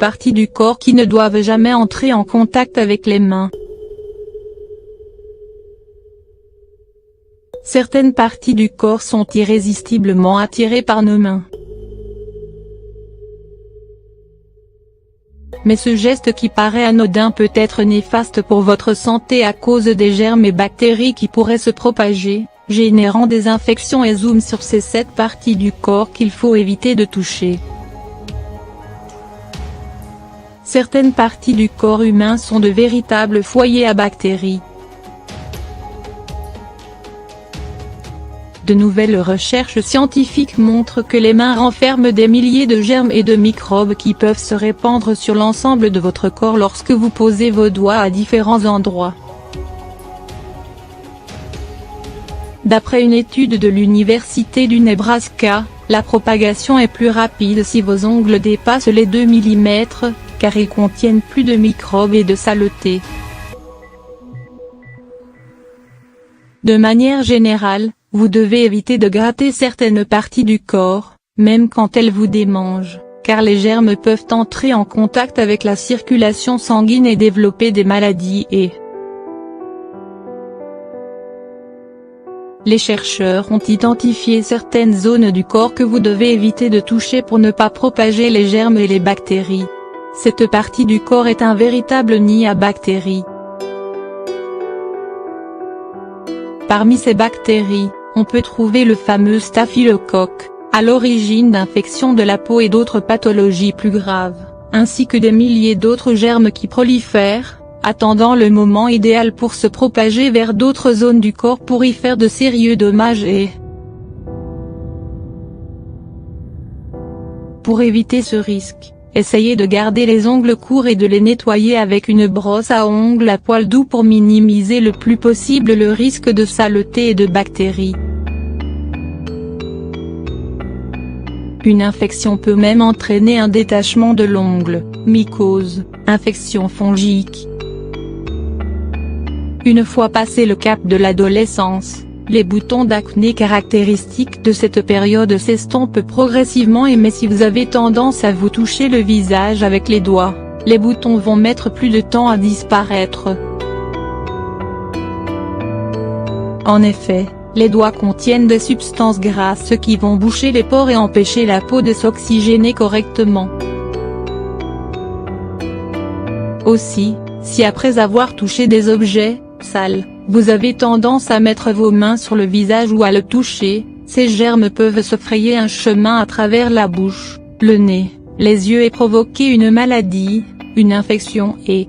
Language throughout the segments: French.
parties du corps qui ne doivent jamais entrer en contact avec les mains. Certaines parties du corps sont irrésistiblement attirées par nos mains. Mais ce geste qui paraît anodin peut être néfaste pour votre santé à cause des germes et bactéries qui pourraient se propager, générant des infections et zoom sur ces 7 parties du corps qu'il faut éviter de toucher. Certaines parties du corps humain sont de véritables foyers à bactéries. De nouvelles recherches scientifiques montrent que les mains renferment des milliers de germes et de microbes qui peuvent se répandre sur l'ensemble de votre corps lorsque vous posez vos doigts à différents endroits. D'après une étude de l'Université du Nebraska, la propagation est plus rapide si vos ongles dépassent les 2 mm, car ils contiennent plus de microbes et de saleté. De manière générale, vous devez éviter de gratter certaines parties du corps, même quand elles vous démangent, car les germes peuvent entrer en contact avec la circulation sanguine et développer des maladies et les chercheurs ont identifié certaines zones du corps que vous devez éviter de toucher pour ne pas propager les germes et les bactéries. Cette partie du corps est un véritable nid à bactéries. Parmi ces bactéries, on peut trouver le fameux staphylocoque, à l'origine d'infections de la peau et d'autres pathologies plus graves, ainsi que des milliers d'autres germes qui prolifèrent, attendant le moment idéal pour se propager vers d'autres zones du corps pour y faire de sérieux dommages et pour éviter ce risque, essayez de garder les ongles courts et de les nettoyer avec une brosse à ongles à poil doux pour minimiser le plus possible le risque de saleté et de bactéries. Une infection peut même entraîner un détachement de l'ongle, mycose, infection fongique. Une fois passé le cap de l'adolescence, les boutons d'acné caractéristiques de cette période s'estompent progressivement mais si vous avez tendance à vous toucher le visage avec les doigts, les boutons vont mettre plus de temps à disparaître. En effet, les doigts contiennent des substances grasses qui vont boucher les pores et empêcher la peau de s'oxygéner correctement. Aussi, si après avoir touché des objets sales, vous avez tendance à mettre vos mains sur le visage ou à le toucher, ces germes peuvent se frayer un chemin à travers la bouche, le nez, les yeux et provoquer une maladie, une infection et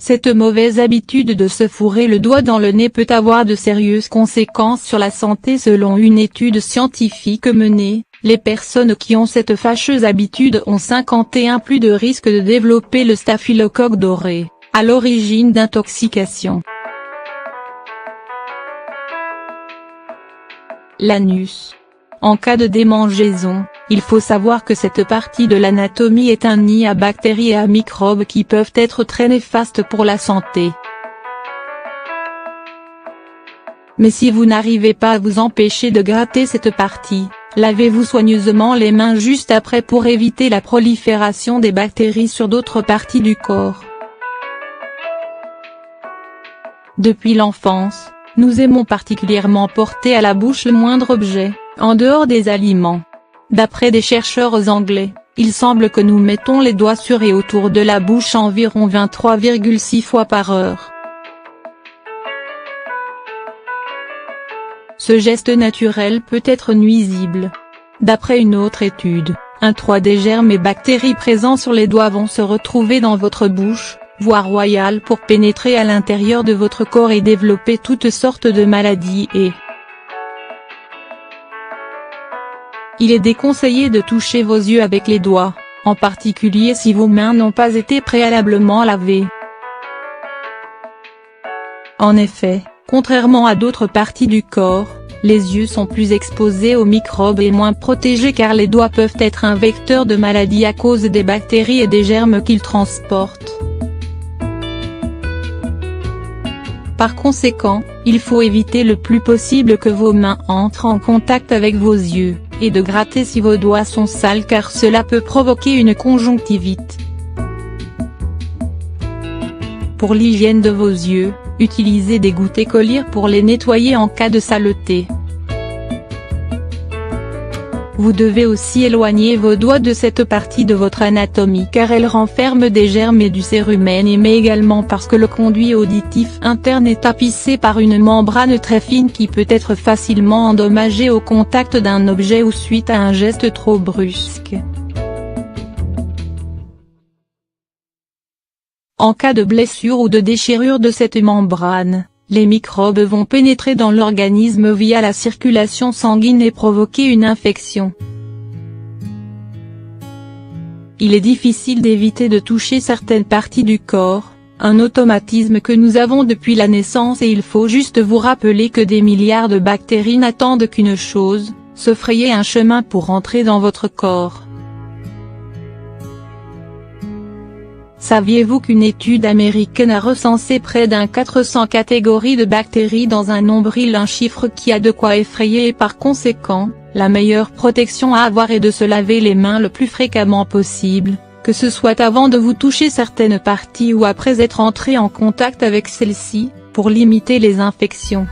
cette mauvaise habitude de se fourrer le doigt dans le nez peut avoir de sérieuses conséquences sur la santé selon une étude scientifique menée. Les personnes qui ont cette fâcheuse habitude ont 51% plus de risque de développer le staphylocoque doré, à l'origine d'intoxication. L'anus. En cas de démangeaison, il faut savoir que cette partie de l'anatomie est un nid à bactéries et à microbes qui peuvent être très néfastes pour la santé. Mais si vous n'arrivez pas à vous empêcher de gratter cette partie, lavez-vous soigneusement les mains juste après pour éviter la prolifération des bactéries sur d'autres parties du corps. Depuis l'enfance, nous aimons particulièrement porter à la bouche le moindre objet, en dehors des aliments. D'après des chercheurs anglais, il semble que nous mettons les doigts sur et autour de la bouche environ 23,6 fois par heure. Ce geste naturel peut être nuisible. D'après une autre étude, 1/3 des germes et bactéries présents sur les doigts vont se retrouver dans votre bouche, voie royale pour pénétrer à l'intérieur de votre corps et développer toutes sortes de maladies et il est déconseillé de toucher vos yeux avec les doigts, en particulier si vos mains n'ont pas été préalablement lavées. En effet, contrairement à d'autres parties du corps, les yeux sont plus exposés aux microbes et moins protégés car les doigts peuvent être un vecteur de maladie à cause des bactéries et des germes qu'ils transportent. Par conséquent, il faut éviter le plus possible que vos mains entrent en contact avec vos yeux. et de gratter si vos doigts sont sales car cela peut provoquer une conjonctivite. Pour l'hygiène de vos yeux, utilisez des gouttes écolières pour les nettoyer en cas de saleté. Vous devez aussi éloigner vos doigts de cette partie de votre anatomie car elle renferme des germes et du cérumen mais également parce que le conduit auditif interne est tapissé par une membrane très fine qui peut être facilement endommagée au contact d'un objet ou suite à un geste trop brusque. En cas de blessure ou de déchirure de cette membrane, les microbes vont pénétrer dans l'organisme via la circulation sanguine et provoquer une infection. Il est difficile d'éviter de toucher certaines parties du corps, un automatisme que nous avons depuis la naissance et il faut juste vous rappeler que des milliards de bactéries n'attendent qu'une chose, se frayer un chemin pour entrer dans votre corps. Saviez-vous qu'une étude américaine a recensé près d'un 400 catégories de bactéries dans un nombril, un chiffre qui a de quoi effrayer et par conséquent, la meilleure protection à avoir est de se laver les mains le plus fréquemment possible, que ce soit avant de vous toucher certaines parties ou après être entré en contact avec celles-ci, pour limiter les infections.